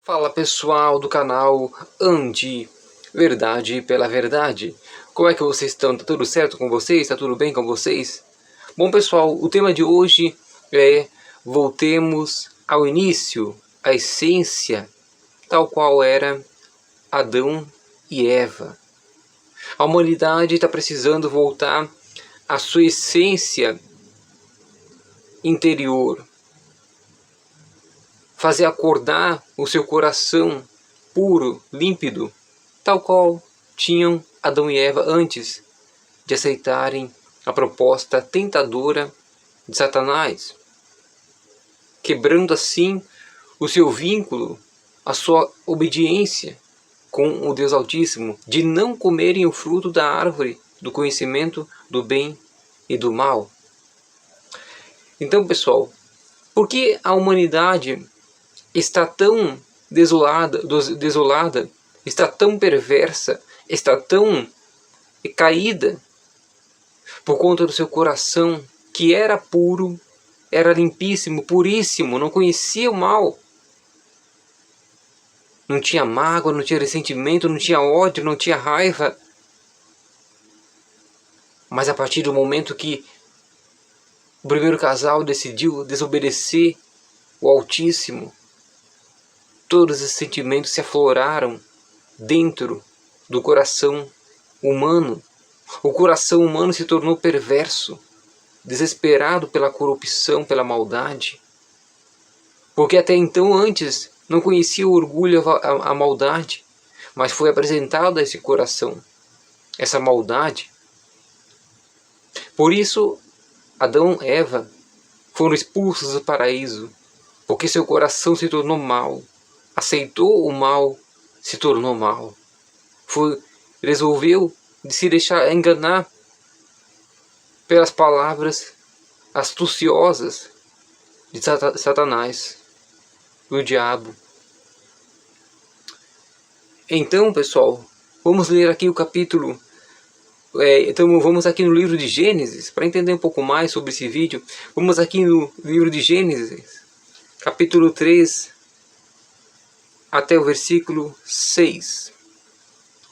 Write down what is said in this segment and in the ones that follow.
Fala pessoal do canal Andi Verdade pela Verdade. Como é que vocês estão? Tá tudo certo com vocês? Tá tudo bem com vocês? Bom pessoal, o tema de hoje é voltemos ao início, à essência, tal qual era Adão e Eva. A humanidade está precisando voltar à sua essência interior. Fazer acordar o seu coração puro, límpido, tal qual tinham Adão e Eva antes de aceitarem a proposta tentadora de Satanás, quebrando assim o seu vínculo, a sua obediência com o Deus Altíssimo, de não comerem o fruto da árvore do conhecimento do bem e do mal. Então, pessoal, por que a humanidade está tão desolada, está tão perversa, está tão caída? Por conta do seu coração, que era puro, era limpíssimo, puríssimo, não conhecia o mal. Não tinha mágoa, não tinha ressentimento, não tinha ódio, não tinha raiva. Mas a partir do momento que o primeiro casal decidiu desobedecer o Altíssimo, todos esses sentimentos se afloraram dentro do coração humano. O coração humano se tornou perverso, desesperado pela corrupção, pela maldade. Porque até então, antes, não conhecia o orgulho, a maldade, mas foi apresentado a esse coração, essa maldade. Por isso, Adão e Eva foram expulsos do paraíso, porque seu coração se tornou mau. Aceitou o mal, se tornou mal. Resolveu de se deixar enganar pelas palavras astuciosas de Satanás, do diabo. Então, pessoal, vamos ler aqui o capítulo. Então vamos aqui no livro de Gênesis, para entender um pouco mais sobre esse vídeo. Vamos aqui no livro de Gênesis, capítulo 3, até o versículo 6,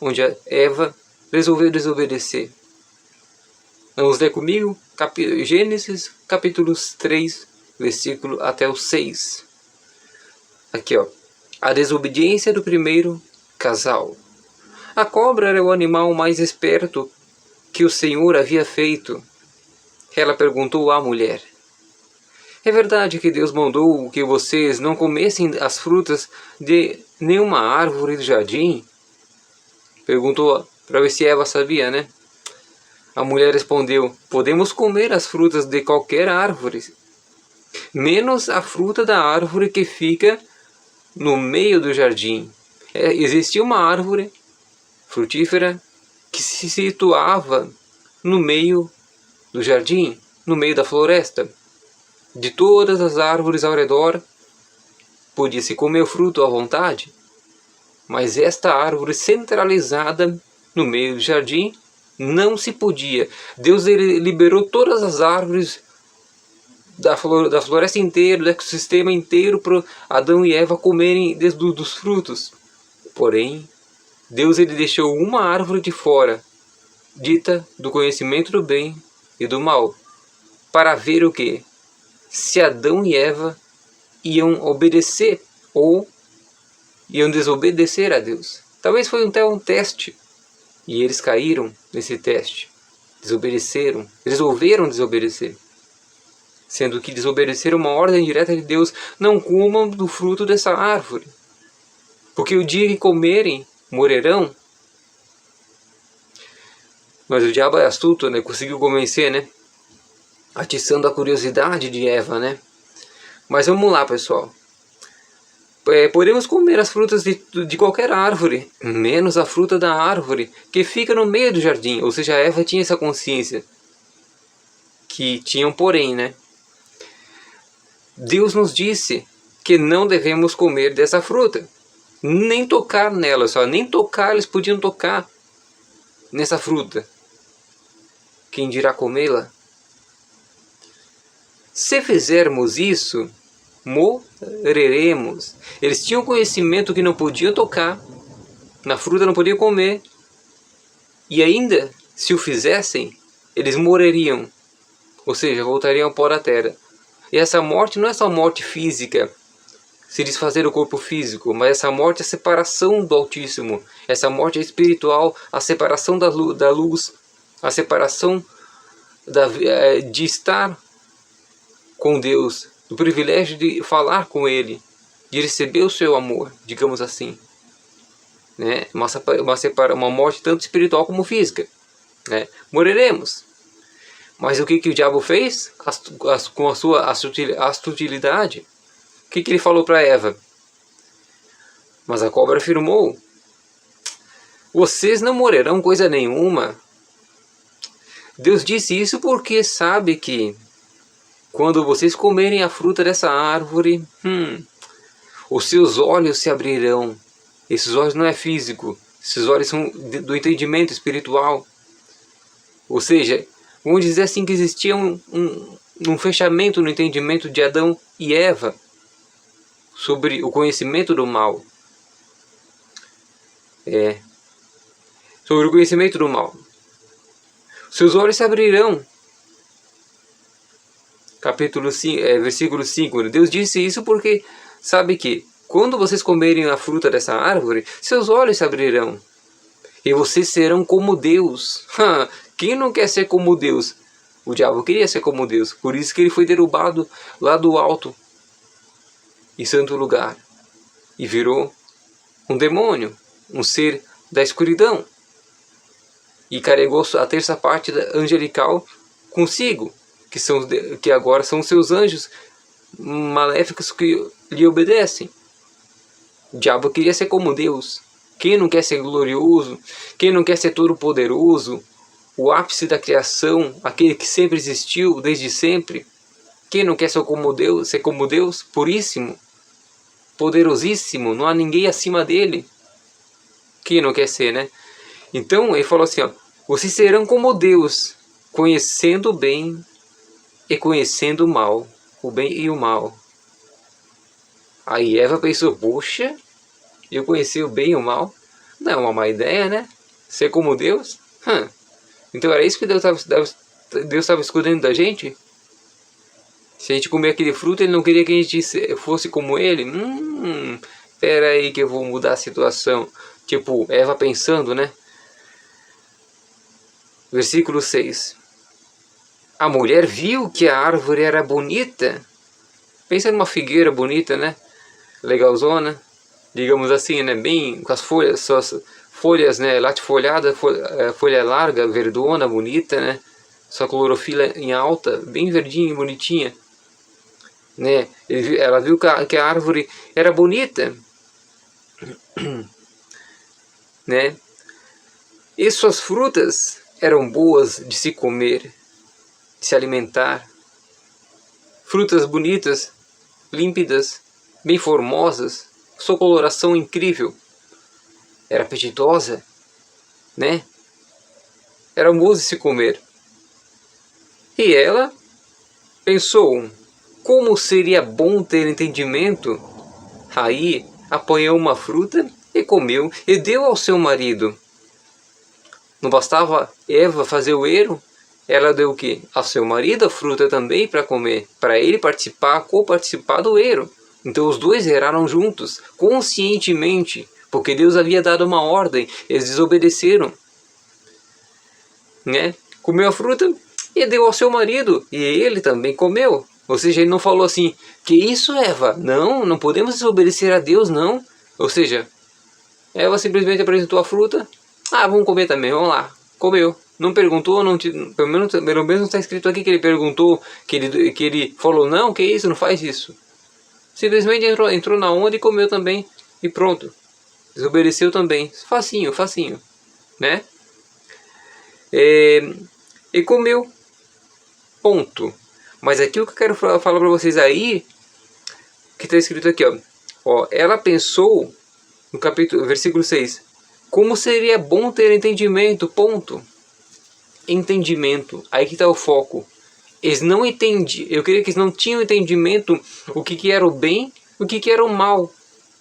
onde a Eva resolveu desobedecer. Vamos ler comigo? Gênesis, capítulo 3, versículo até o 6. Aqui, ó. A desobediência do primeiro casal. A cobra era o animal mais esperto que o Senhor havia feito. Ela perguntou à mulher: é verdade que Deus mandou que vocês não comessem as frutas de nenhuma árvore do jardim? Perguntou para ver se Eva sabia, né? A mulher respondeu: podemos comer as frutas de qualquer árvore, menos a fruta da árvore que fica no meio do jardim. Existia uma árvore frutífera que se situava no meio do jardim, no meio da floresta. De todas as árvores ao redor, podia-se comer o fruto à vontade, mas esta árvore centralizada no meio do jardim não se podia. Deus liberou todas as árvores da floresta inteira, do ecossistema inteiro, para Adão e Eva comerem dos frutos. Porém, Deus deixou uma árvore de fora, dita do conhecimento do bem e do mal, para ver o que? Se Adão e Eva iam obedecer ou iam desobedecer a Deus. Talvez foi até um teste, e eles caíram nesse teste, desobedeceram, resolveram desobedecer, sendo que desobedeceram uma ordem direta de Deus: não comam do fruto dessa árvore, porque o dia que comerem, morrerão. Mas o diabo é astuto, né? Conseguiu convencer, né? Atiçando a curiosidade de Eva, né? Mas vamos lá, pessoal. Podemos comer as frutas de qualquer árvore, menos a fruta da árvore que fica no meio do jardim. Ou seja, Eva tinha essa consciência. Que tinham, porém, né? Deus nos disse que não devemos comer dessa fruta. Nem tocar nela, só. Nem tocar, eles podiam tocar nessa fruta. Quem dirá comê-la? Se fizermos isso, morreremos. Eles tinham conhecimento que não podiam tocar, na fruta não podiam comer, e ainda, se o fizessem, eles morreriam, ou seja, voltariam ao pó da terra. E essa morte não é só morte física, se desfazer do corpo físico, mas essa morte é a separação do Altíssimo, essa morte é espiritual, a separação da luz, a separação de estar com Deus, do privilégio de falar com Ele, de receber o seu amor, digamos assim, né? Uma morte tanto espiritual como física, né? Morreremos. Mas o que o diabo fez com a sua astutilidade? O que ele falou para Eva? Mas a cobra afirmou: vocês não morrerão coisa nenhuma. Deus disse isso porque sabe que quando vocês comerem a fruta dessa árvore, os seus olhos se abrirão. Esses olhos não é físico, esses olhos são do entendimento espiritual. Ou seja, vamos dizer assim que existia um fechamento no entendimento de Adão e Eva sobre o conhecimento do mal. Sobre o conhecimento do mal. Seus olhos se abrirão. Capítulo 5, versículo 5. Deus disse isso porque sabe que quando vocês comerem a fruta dessa árvore, seus olhos se abrirão. E vocês serão como Deus. Quem não quer ser como Deus? O diabo queria ser como Deus. Por isso que ele foi derrubado lá do alto e santo lugar. E virou um demônio, um ser da escuridão. E carregou a terça parte da angelical consigo, que agora são seus anjos maléficos que lhe obedecem. O diabo queria ser como Deus. Quem não quer ser glorioso? Quem não quer ser todo-poderoso? O ápice da criação, aquele que sempre existiu, desde sempre. Quem não quer ser como Deus, puríssimo, poderosíssimo, não há ninguém acima dele. Quem não quer ser, né? Então ele falou assim, ó, vocês serão como Deus, conhecendo o bem e conhecendo o mal, o bem e o mal. Aí Eva pensou, poxa, eu conheci o bem e o mal? Não é uma má ideia, né? Ser como Deus? Então era isso que Deus estava escondendo da gente? Se a gente comer aquele fruto, ele não queria que a gente fosse como ele? Espera aí que eu vou mudar a situação. Tipo, Eva pensando, né? Versículo 6. A mulher viu que a árvore era bonita. Pensa numa figueira bonita, né? Legalzona. Digamos assim, né? Bem com as folhas, suas folhas, né? Latifolhada, folha larga, verdona, bonita, né? Sua clorofila em alta, bem verdinha e bonitinha. Né? Ela viu que a árvore era bonita. Né? E suas frutas eram boas de se comer, de se alimentar. Frutas bonitas, límpidas, bem formosas, sua coloração incrível. Era apetitosa, né? Era boas de se comer. E ela pensou, como seria bom ter entendimento? Aí apanhou uma fruta e comeu e deu ao seu marido. Não bastava Eva fazer o erro, ela deu o quê? Ao seu marido a fruta também para comer, para ele coparticipar do erro. Então os dois erraram juntos, conscientemente, porque Deus havia dado uma ordem, eles desobedeceram. Né? Comeu a fruta e deu ao seu marido, e ele também comeu. Ou seja, ele não falou assim, que isso, Eva? Não podemos desobedecer a Deus, não. Ou seja, Eva simplesmente apresentou a fruta, vamos comer também, vamos lá. Comeu. Não perguntou, pelo menos não está escrito aqui que ele perguntou, que ele falou, não, que isso, não faz isso. Simplesmente entrou na onda e comeu também, e pronto. Desobedeceu também. Facinho, né? E comeu. Ponto. Mas aqui o que eu quero falar para vocês aí, que está escrito aqui, ó. Ela pensou, no versículo 6, como seria bom ter entendimento, ponto. Entendimento, aí que está o foco. Eles não entendiam, eu creio que eles não tinham entendimento o que era o bem, o que era o mal.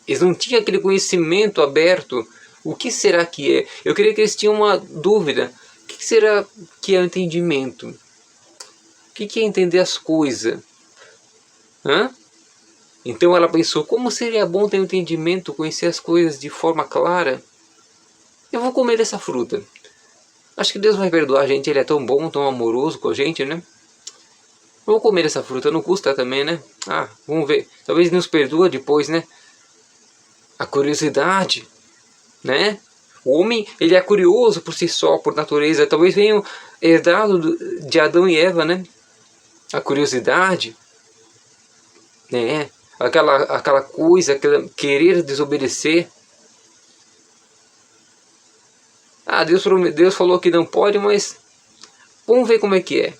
Eles não tinham aquele conhecimento aberto. O que será que é? Eu creio que eles tinham uma dúvida. O que será que é o entendimento? O que é entender as coisas? Hã? Então ela pensou, como seria bom ter um entendimento, conhecer as coisas de forma clara? Eu vou comer essa fruta. Acho que Deus vai perdoar a gente, Ele é tão bom, tão amoroso com a gente, né? Vou comer essa fruta, não custa também, né? Ah, vamos ver. Talvez nos perdoa depois, né? A curiosidade, né? O homem, ele é curioso por si só, por natureza. Talvez venha herdado de Adão e Eva, né? A curiosidade, né? Aquela coisa, querer desobedecer. Ah, Deus falou que não pode, mas vamos ver como é que é,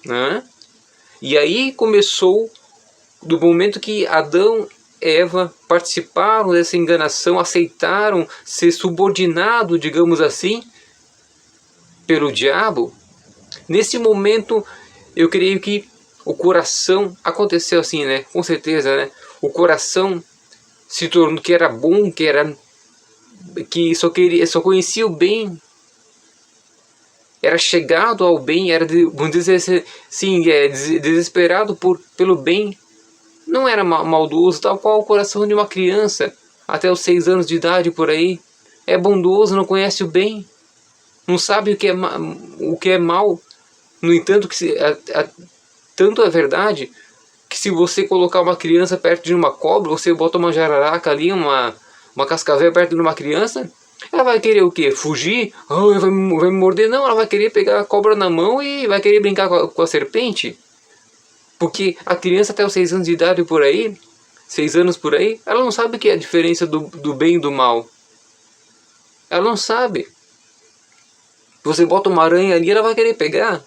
né? E aí começou, do momento que Adão e Eva participaram dessa enganação, aceitaram ser subordinado, digamos assim, pelo diabo. Nesse momento, eu creio que o coração aconteceu assim, né? Com certeza, né? O coração se tornou que era bom, que só conhecia o bem, era chegado ao bem, era, vamos dizer assim, desesperado pelo bem, não era maldoso, tal qual o coração de uma criança, até os 6 anos de idade por aí, é bondoso, não conhece o bem, não sabe o que é mal. No entanto, tanto é verdade que se você colocar uma criança perto de uma cobra, você bota uma jararaca ali, uma cascavel perto de uma criança, ela vai querer o quê? Fugir? Oh, vai me morder? Não, ela vai querer pegar a cobra na mão e vai querer brincar com a serpente. Porque a criança até os 6 anos de idade por aí, 6 anos por aí, ela não sabe o que é a diferença do bem e do mal. Ela não sabe. Você bota uma aranha ali, ela vai querer pegar.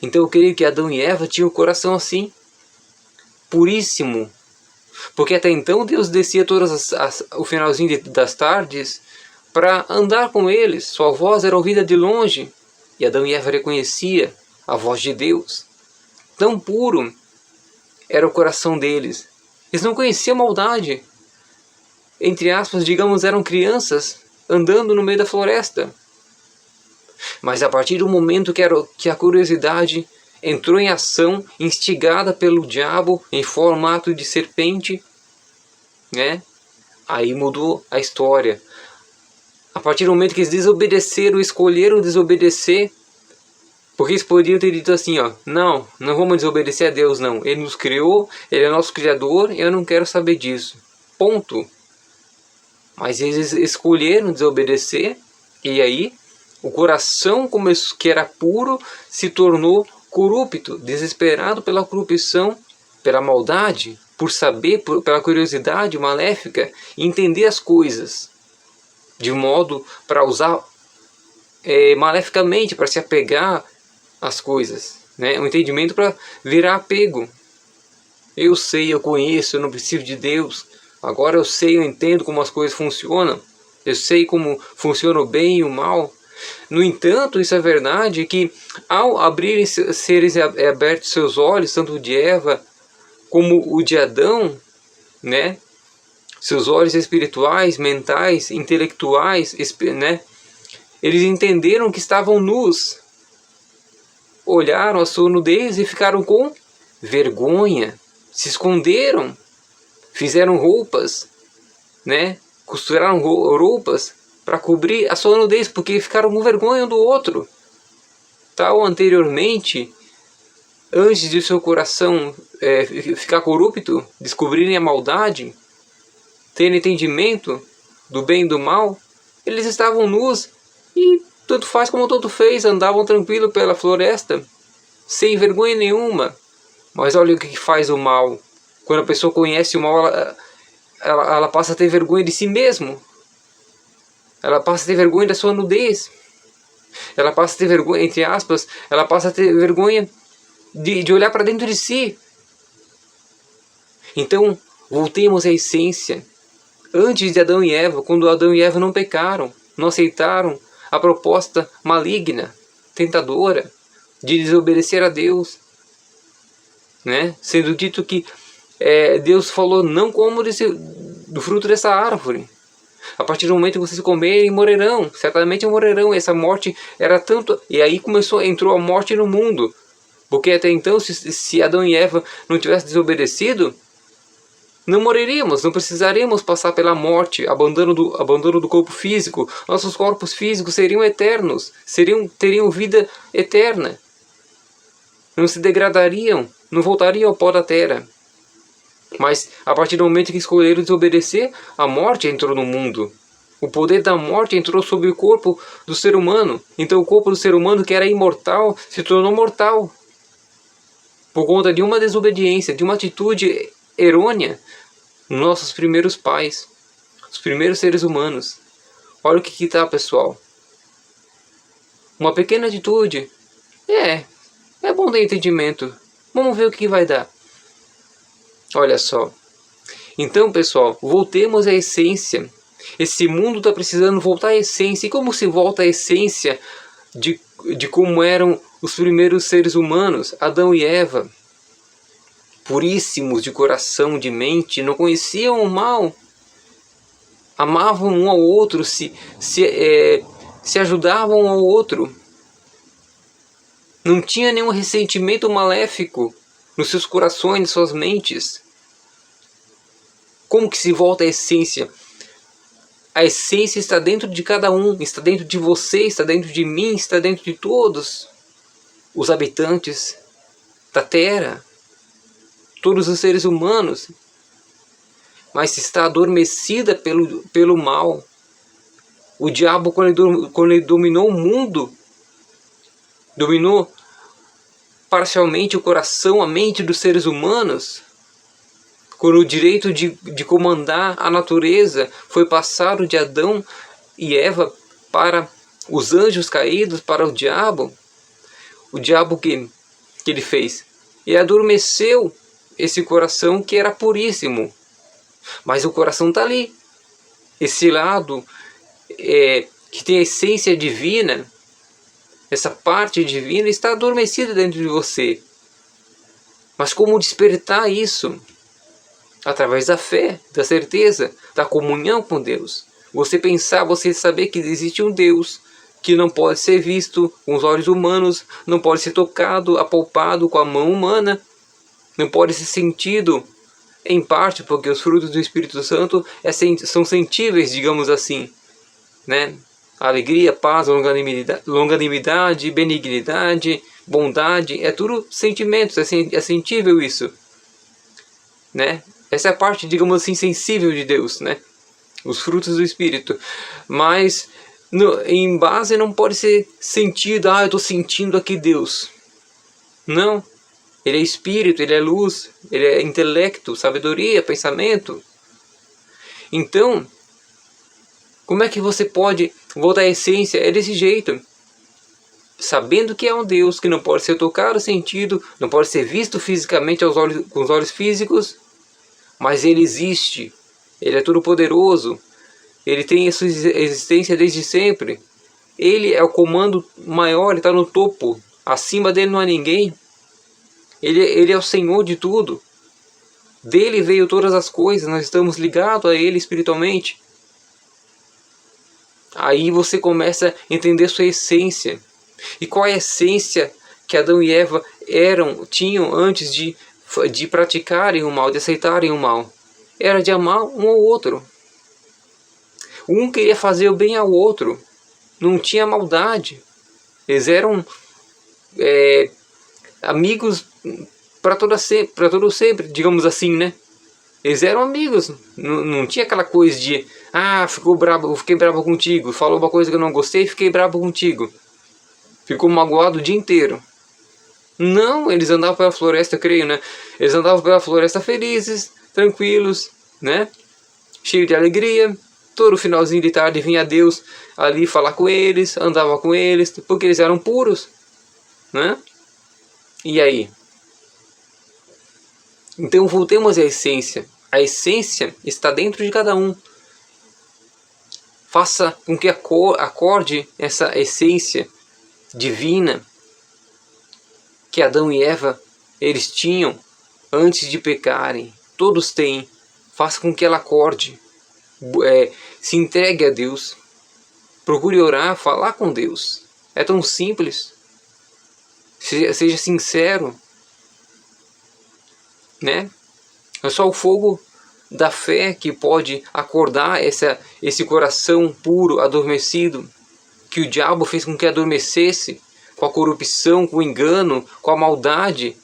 Então eu creio que Adão e Eva tinham o coração assim, puríssimo. Porque até então Deus descia o finalzinho das tardes para andar com eles. Sua voz era ouvida de longe. E Adão e Eva reconhecia a voz de Deus. Tão puro era o coração deles. Eles não conheciam maldade. Entre aspas, digamos, eram crianças andando no meio da floresta. Mas a partir do momento que a curiosidade entrou em ação, instigada pelo diabo em formato de serpente, né? Aí mudou a história. A partir do momento que eles desobedeceram, escolheram desobedecer, porque eles poderiam ter dito assim, ó, não vamos desobedecer a Deus, não. Ele nos criou, Ele é nosso Criador, e eu não quero saber disso. Ponto. Mas eles escolheram desobedecer, e aí o coração, que era puro, se tornou corrupto, desesperado pela corrupção, pela maldade, por saber, pela curiosidade maléfica, entender as coisas, de modo para usar maleficamente, para se apegar às coisas, né? Um entendimento para virar apego. Eu sei, eu conheço, eu não preciso de Deus. Agora eu sei, eu entendo como as coisas funcionam. Eu sei como funciona o bem e o mal. No entanto, isso é verdade que ao abrirem seres abertos seus olhos, tanto o de Eva como o de Adão, né? Seus olhos espirituais, mentais, intelectuais, né? Eles entenderam que estavam nus. Olharam a sua nudez e ficaram com vergonha. Se esconderam. Fizeram roupas, né? Costuraram roupas para cobrir a sua nudez, porque ficaram com vergonha um do outro. Tal anteriormente, antes de seu coração ficar corrupto, descobrirem a maldade, terem entendimento do bem e do mal, eles estavam nus e tanto faz como tanto fez, andavam tranquilo pela floresta, sem vergonha nenhuma. Mas olha o que faz o mal. Quando a pessoa conhece o mal, ela passa a ter vergonha de si mesmo. Ela passa a ter vergonha da sua nudez. Ela passa a ter vergonha, entre aspas, ela passa a ter vergonha de olhar para dentro de si. Então, voltemos à essência. Antes de Adão e Eva, quando Adão e Eva não pecaram, não aceitaram a proposta maligna, tentadora, de desobedecer a Deus, né? Sendo dito que Deus falou, não comam do fruto dessa árvore. A partir do momento que vocês comerem, morrerão, certamente morrerão. Essa morte era tanto... E aí entrou a morte no mundo. Porque até então, se Adão e Eva não tivessem desobedecido, não morreríamos, não precisaríamos passar pela morte, abandono do corpo físico. Nossos corpos físicos seriam eternos, teriam vida eterna. Não se degradariam, não voltariam ao pó da terra. Mas a partir do momento que escolheram desobedecer, a morte entrou no mundo. O poder da morte entrou sobre o corpo do ser humano. Então o corpo do ser humano, que era imortal, se tornou mortal. Por conta de uma desobediência, de uma atitude errônea nos nossos primeiros pais, os primeiros seres humanos. Olha o que está, pessoal. Uma pequena atitude. É bom ter entendimento. Vamos ver o que vai dar. Olha só. Então, pessoal, voltemos à essência. Esse mundo está precisando voltar à essência. E como se volta à essência de como eram os primeiros seres humanos, Adão e Eva? Puríssimos de coração, de mente, não conheciam o mal. Amavam um ao outro, se ajudavam um ao outro. Não tinha nenhum ressentimento maléfico nos seus corações, nas suas mentes. Como que se volta à essência? A essência está dentro de cada um, está dentro de você, está dentro de mim, está dentro de todos os habitantes da Terra, todos os seres humanos. Mas está adormecida pelo mal. O diabo, quando ele dominou o mundo, dominou parcialmente o coração, a mente dos seres humanos, quando o direito de comandar a natureza foi passado de Adão e Eva para os anjos caídos, para o diabo que ele fez? Ele adormeceu esse coração que era puríssimo. Mas o coração está ali. Esse lado que tem a essência divina, essa parte divina está adormecida dentro de você. Mas como despertar isso? Através da fé, da certeza, da comunhão com Deus. Você pensar, você saber que existe um Deus que não pode ser visto com os olhos humanos, não pode ser tocado, apalpado com a mão humana, não pode ser sentido em parte, porque os frutos do Espírito Santo são sentíveis, digamos assim, né? Alegria, paz, longanimidade, benignidade, bondade, é tudo sentimentos, é sentível isso, né? Essa é a parte, digamos assim, sensível de Deus, né? Os frutos do Espírito. Mas em base não pode ser sentido, eu estou sentindo aqui Deus. Não. Ele é Espírito, ele é luz, ele é intelecto, sabedoria, pensamento. Então, como é que você pode voltar à essência? É desse jeito. Sabendo que é um Deus que não pode ser tocado, sentido, não pode ser visto fisicamente com os olhos físicos, mas ele existe, ele é todo poderoso, ele tem a sua existência desde sempre. Ele é o comando maior, ele está no topo, acima dele não há ninguém. Ele é o Senhor de tudo. Dele veio todas as coisas, nós estamos ligados a Ele espiritualmente. Aí você começa a entender sua essência. E qual é a essência que Adão e Eva tinham antes de praticarem o mal, de aceitarem o mal? Era de amar um ao outro. Um queria fazer o bem ao outro. Não tinha maldade. Eles eram amigos para todo sempre, digamos assim, né? Eles eram amigos. Não tinha aquela coisa de fiquei bravo contigo, falou uma coisa que eu não gostei, fiquei bravo contigo. Ficou magoado o dia inteiro. Não, eles andavam pela floresta, creio, né? Eles andavam pela floresta felizes, tranquilos, né? Cheio de alegria. Todo finalzinho de tarde vinha Deus ali falar com eles, andava com eles, porque eles eram puros, né? E aí? Então voltemos à essência. A essência está dentro de cada um. Faça com que acorde essa essência divina que Adão e Eva eles tinham antes de pecarem. Todos têm. Faça com que ela acorde. Se entregue a Deus. Procure orar, falar com Deus. É tão simples. Seja sincero. Né? É só o fogo da fé que pode acordar esse coração puro, adormecido, que o diabo fez com que adormecesse, com a corrupção, com o engano, com a maldade,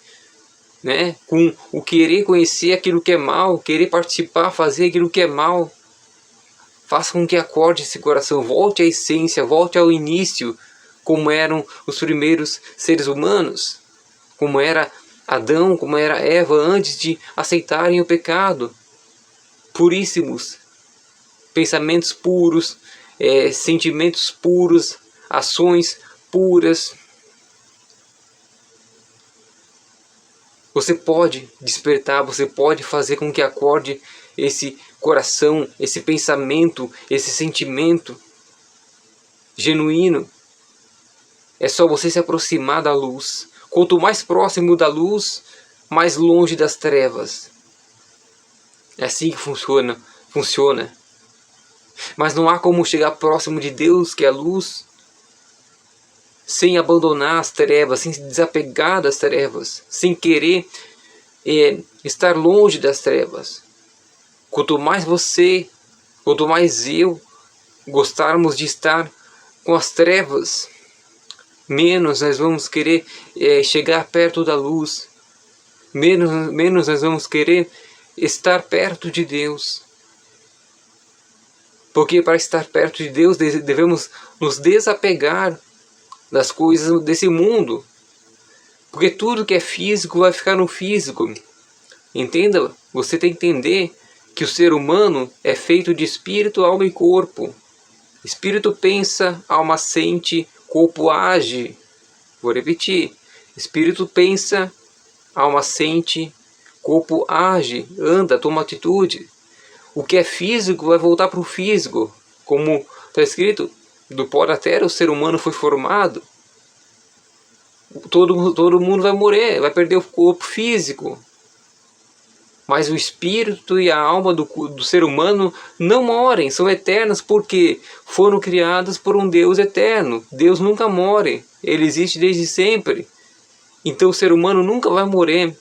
né? Com o querer conhecer aquilo que é mal, querer participar, fazer aquilo que é mal. Faça com que acorde esse coração, volte à essência, volte ao início, como eram os primeiros seres humanos, como era Adão, como era Eva antes de aceitarem o pecado. Puríssimos, pensamentos puros, sentimentos puros, ações puras. Você pode despertar, você pode fazer com que acorde esse coração, esse pensamento, esse sentimento genuíno. É só você se aproximar da luz. Quanto mais próximo da luz, mais longe das trevas. É assim que funciona. Mas não há como chegar próximo de Deus, que é a luz, sem abandonar as trevas, sem se desapegar das trevas, sem querer estar longe das trevas. Quanto mais você, quanto mais eu gostarmos de estar com as trevas, menos nós vamos querer chegar perto da luz, menos nós vamos querer estar perto de Deus. Porque para estar perto de Deus devemos nos desapegar das coisas desse mundo. Porque tudo que é físico vai ficar no físico. Entenda, você tem que entender que o ser humano é feito de espírito, alma e corpo. Espírito pensa, alma sente, corpo age. Vou repetir. Espírito pensa, alma sente, corpo age, anda, toma atitude. O que é físico vai voltar para o físico. Como está escrito, do pó da terra o ser humano foi formado. Todo mundo vai morrer, vai perder o corpo físico. Mas o espírito e a alma do ser humano não morrem, são eternas porque foram criadas por um Deus eterno. Deus nunca morre, Ele existe desde sempre. Então o ser humano nunca vai morrer.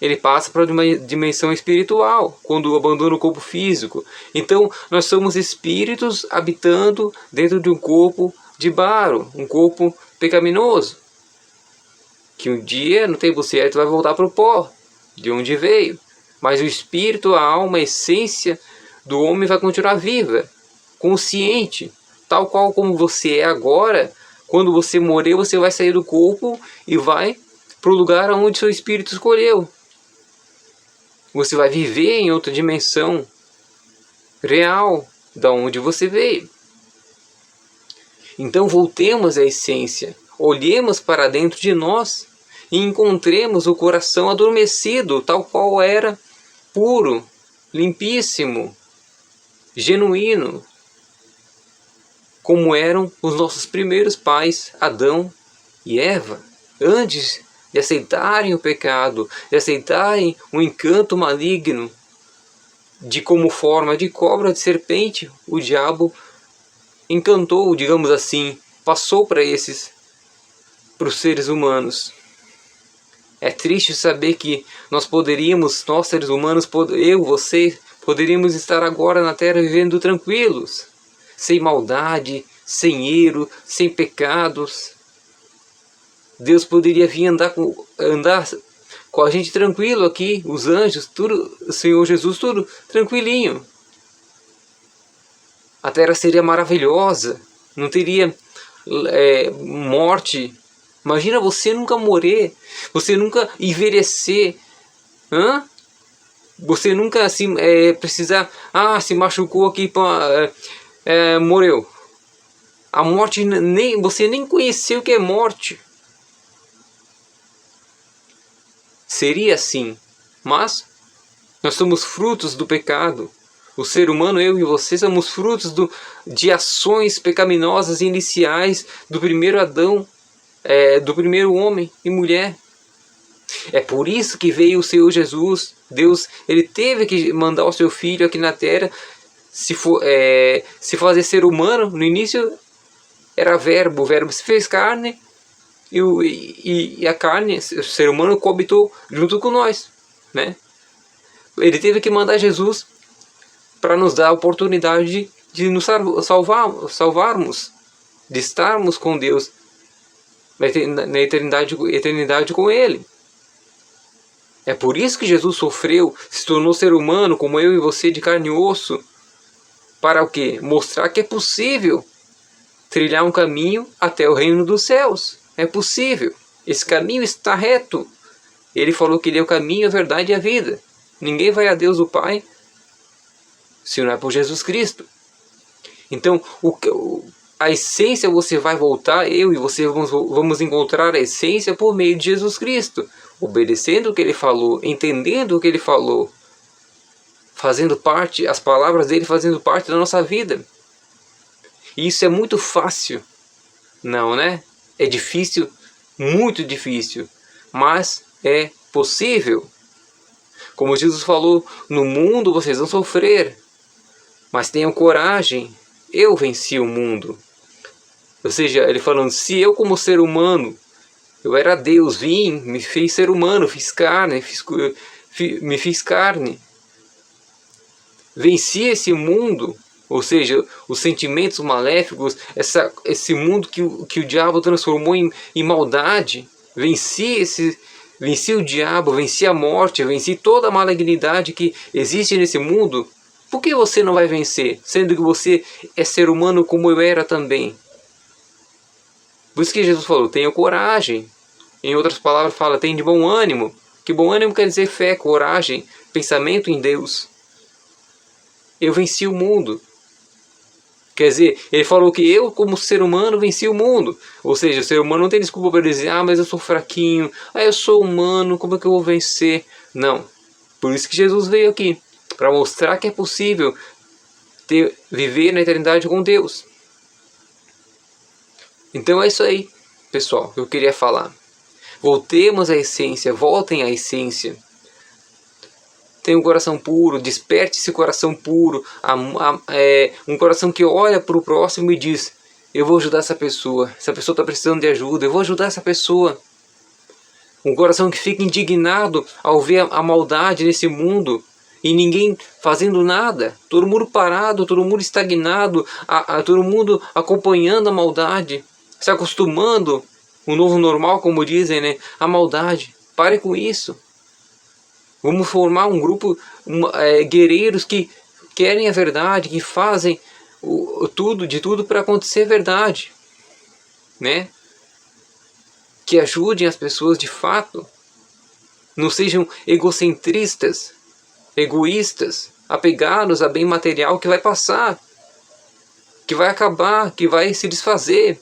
Ele passa para uma dimensão espiritual, quando abandona o corpo físico. Então nós somos espíritos habitando dentro de um corpo de barro, um corpo pecaminoso. Que um dia, no tempo certo, vai voltar para o pó, de onde veio. Mas o espírito, a alma, a essência do homem vai continuar viva, consciente, tal qual como você é agora. Quando você morrer, você vai sair do corpo e vai para o lugar onde seu espírito escolheu. Você vai viver em outra dimensão real, da onde você veio. Então voltemos à essência, olhemos para dentro de nós e encontremos o coração adormecido, tal qual era, puro, limpíssimo, genuíno, como eram os nossos primeiros pais, Adão e Eva, antes de aceitarem o pecado, de aceitarem o encanto maligno, de como forma de cobra, de serpente, o diabo encantou, digamos assim, passou para os seres humanos. É triste saber que nós seres humanos, eu, você, poderíamos estar agora na Terra vivendo tranquilos, sem maldade, sem erro, sem pecados. Deus poderia vir andar com a gente tranquilo aqui, os anjos, tudo, o Senhor Jesus, tudo tranquilinho. A Terra seria maravilhosa, não teria morte. Imagina você nunca morrer, você nunca envelhecer, você nunca precisar, se machucou aqui, morreu. A morte, você nem conheceu o que é morte. Seria assim, mas nós somos frutos do pecado. O ser humano, eu e você, somos frutos de ações pecaminosas iniciais do primeiro Adão. do primeiro homem e mulher. É por isso que veio o Senhor Jesus. Deus, ele teve que mandar o seu Filho aqui na terra, se fazer ser humano. No início era verbo, o verbo se fez carne, e a carne, o ser humano, coabitou junto com nós, né? Ele teve que mandar Jesus para nos dar a oportunidade de nos salvarmos, de estarmos com Deus na eternidade com Ele. É por isso que Jesus sofreu, se tornou ser humano, como eu e você, de carne e osso. Para o quê? Mostrar que é possível trilhar um caminho até o reino dos céus. É possível. Esse caminho está reto. Ele falou que ele é o caminho, a verdade e a vida. Ninguém vai a Deus o Pai se não é por Jesus Cristo. Então, a essência você vai voltar, eu e você vamos encontrar a essência por meio de Jesus Cristo. Obedecendo o que ele falou, entendendo o que ele falou, fazendo parte, as palavras dele fazendo parte da nossa vida. E isso é muito fácil. Não, né? É difícil, muito difícil, mas é possível. Como Jesus falou, no mundo vocês vão sofrer, mas tenham coragem, eu venci o mundo. Ou seja, ele falando, se eu como ser humano, eu era Deus, vim, me fiz ser humano, fiz carne, me fiz carne, venci esse mundo, ou seja, os sentimentos maléficos, esse mundo que o diabo transformou em maldade, venci o diabo, venci a morte, venci toda a malignidade que existe nesse mundo. Por que você não vai vencer, sendo que você é ser humano como eu era também? Por isso que Jesus falou, tenha coragem. Em outras palavras fala, tenha de bom ânimo. Que bom ânimo quer dizer fé, coragem, pensamento em Deus. Eu venci o mundo. Quer dizer, ele falou que eu como ser humano venci o mundo. Ou seja, o ser humano não tem desculpa para dizer, mas eu sou fraquinho, eu sou humano, como é que eu vou vencer? Não. Por isso que Jesus veio aqui, para mostrar que é possível viver na eternidade com Deus. Então é isso aí, pessoal, que eu queria falar. Voltemos à essência, voltem à essência. Tenha um coração puro, desperte esse coração puro, um coração que olha para o próximo e diz, eu vou ajudar essa pessoa está precisando de ajuda, eu vou ajudar essa pessoa. Um coração que fica indignado ao ver a maldade nesse mundo e ninguém fazendo nada, todo mundo parado, todo mundo estagnado, todo mundo acompanhando a maldade, se acostumando, o novo normal, como dizem, né? A maldade. Pare com isso. Vamos formar um grupo, guerreiros que querem a verdade, que fazem de tudo para acontecer verdade, né? Que ajudem as pessoas de fato. Não sejam egocentristas, egoístas, apegados a bem material que vai passar, que vai acabar, que vai se desfazer.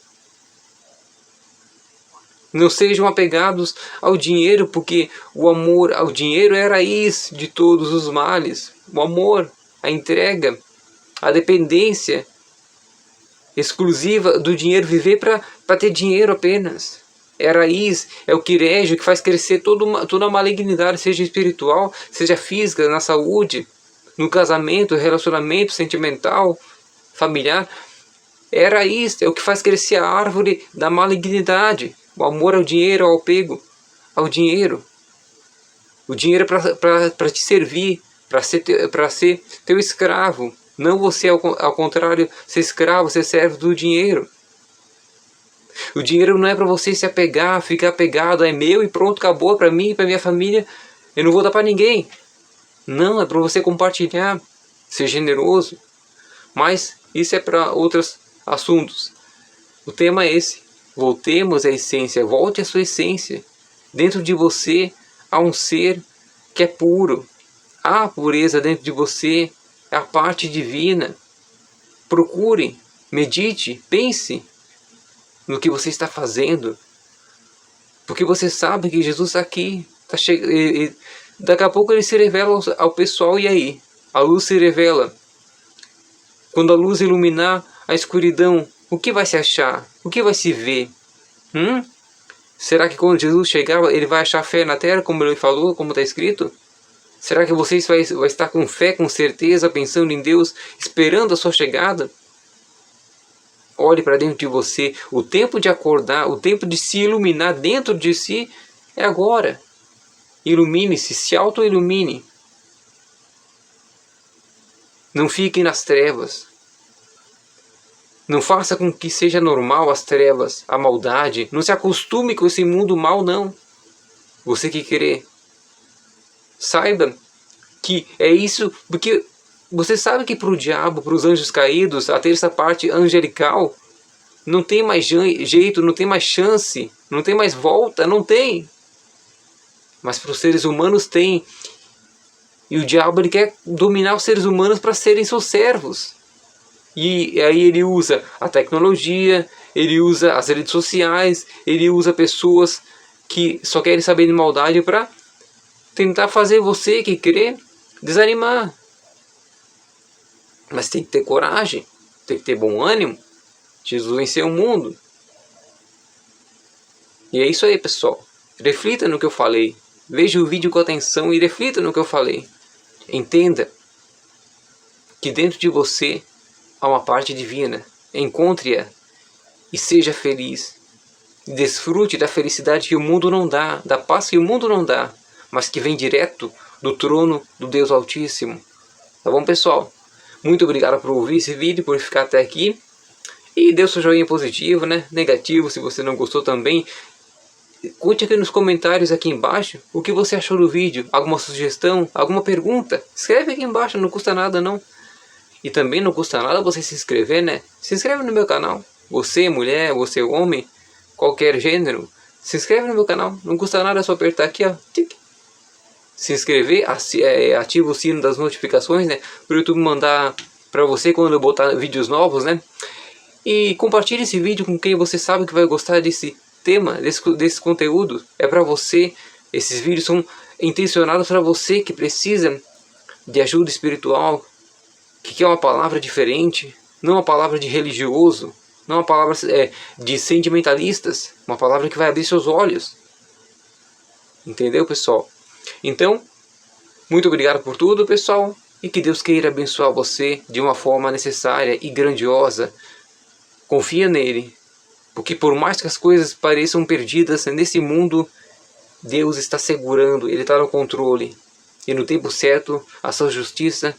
Não sejam apegados ao dinheiro, porque o amor ao dinheiro é a raiz de todos os males. O amor, a entrega, a dependência exclusiva do dinheiro, viver para ter dinheiro apenas. É a raiz, é o que rege, o que faz crescer toda a malignidade, seja espiritual, seja física, na saúde, no casamento, relacionamento sentimental, familiar. É a raiz, é o que faz crescer a árvore da malignidade. O amor ao dinheiro, ao apego ao dinheiro. O dinheiro é para te servir, para ser teu escravo. Não você, ao contrário, ser escravo, ser servo do dinheiro. O dinheiro não é para você se apegar, ficar apegado, é meu e pronto, acabou, para mim, para minha família, eu não vou dar para ninguém. Não, é para você compartilhar, ser generoso. Mas isso é para outros assuntos. O tema é esse. Voltemos à essência, volte à sua essência. Dentro de você há um ser que é puro. Há pureza dentro de você, é a parte divina. Procure, medite, pense no que você está fazendo. Porque você sabe que Jesus está aqui. Daqui a pouco ele se revela ao pessoal, e aí? A luz se revela. Quando a luz iluminar a escuridão, o que vai se achar? O que vai se ver? Será que quando Jesus chegar, ele vai achar fé na terra, como ele falou, como está escrito? Será que vocês vai estar com fé, com certeza, pensando em Deus, esperando a sua chegada? Olhe para dentro de você. O tempo de acordar, o tempo de se iluminar dentro de si é agora. Ilumine-se, se auto-ilumine. Não fique nas trevas. Não faça com que seja normal as trevas, a maldade. Não se acostume com esse mundo mal, não. Você que crê. Saiba que é isso, porque você sabe que para o diabo, para os anjos caídos, a terça parte angelical, não tem mais jeito, não tem mais chance, não tem mais volta, não tem. Mas para os seres humanos tem. E o diabo ele quer dominar os seres humanos para serem seus servos. E aí ele usa a tecnologia, ele usa as redes sociais, ele usa pessoas que só querem saber de maldade para tentar fazer você que crê desanimar. Mas tem que ter coragem, tem que ter bom ânimo. Jesus venceu o mundo. E é isso aí, pessoal. Reflita no que eu falei. Veja o vídeo com atenção e reflita no que eu falei. Entenda que dentro de você há uma parte divina. Encontre-a e seja feliz. Desfrute da felicidade que o mundo não dá, da paz que o mundo não dá, mas que vem direto do trono do Deus Altíssimo. Tá bom, pessoal? Muito obrigado por ouvir esse vídeo, por ficar até aqui. E dê o seu joinha positivo, né? Negativo, se você não gostou também. Conte aqui nos comentários aqui embaixo o que você achou do vídeo. Alguma sugestão, alguma pergunta. Escreve aqui embaixo, não custa nada não. E também não custa nada você se inscrever, né? Se inscreve no meu canal. Você mulher, você homem, qualquer gênero. Se inscreve no meu canal. Não custa nada, é só apertar aqui, ó. Tic. Se inscrever, ativa o sino das notificações, né? Para o YouTube mandar para você quando eu botar vídeos novos, né? E compartilhe esse vídeo com quem você sabe que vai gostar desse tema, desse conteúdo. É para você. Esses vídeos são intencionados para você que precisa de ajuda espiritual, que quer uma palavra diferente, não uma palavra de religioso, não uma palavra de sentimentalistas, uma palavra que vai abrir seus olhos. Entendeu, pessoal? Então, muito obrigado por tudo, pessoal, e que Deus queira abençoar você de uma forma necessária e grandiosa. Confia nele, porque por mais que as coisas pareçam perdidas nesse mundo, Deus está segurando, Ele está no controle. E no tempo certo, a sua justiça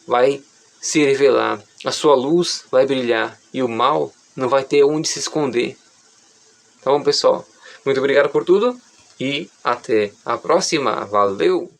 vai se revelar, a sua luz vai brilhar e o mal não vai ter onde se esconder. Tá bom, pessoal? Muito obrigado por tudo e até a próxima. Valeu!